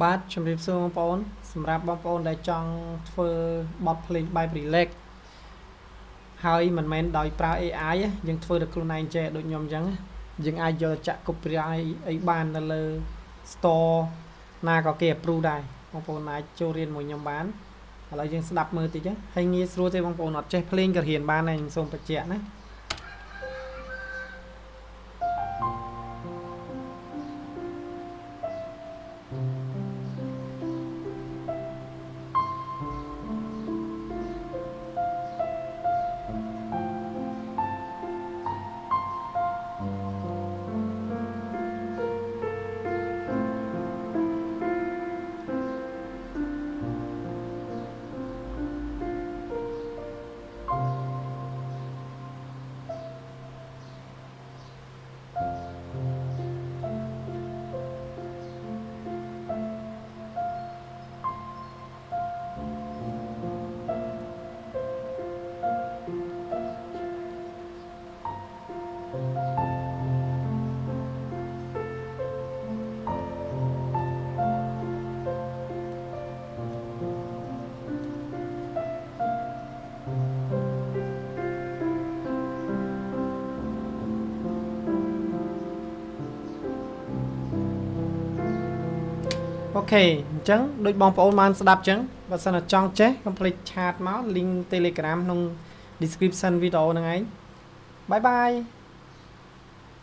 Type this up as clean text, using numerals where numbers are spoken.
បាទជំរាបសួរបងប្អូនសម្រាប់បងប្អូនដែលចង់ធ្វើបទភ្លេងបែប relax ហើយមិនមែនដោយប្រើ AI យើងធ្វើដោយខ្លួនឯងចេះដូចខ្ញុំអញ្ចឹងយើងអាចយកចាក់ copyright អីបាននៅលើ store ណាក៏គេ approve ដែរបងប្អូនអាចចូលរៀនមួយខ្ញុំបានឥឡូវយើងស្ដាប់មើលតិចហើយងាយស្រួលទេបងប្អូនអត់ចេះភ្លេងក៏រៀនបានដែរខ្ញុំសូមបញ្ជាក់ណាអូខេអញ្ចឹងដូចបងប្អូនបានស្ដាប់អញ្ចឹងបើសិនតែចង់ចេះកុំភ្លេចឆាតមក link Telegram ក្នុង description វីដេអូហ្នឹងឯងបាយបាយ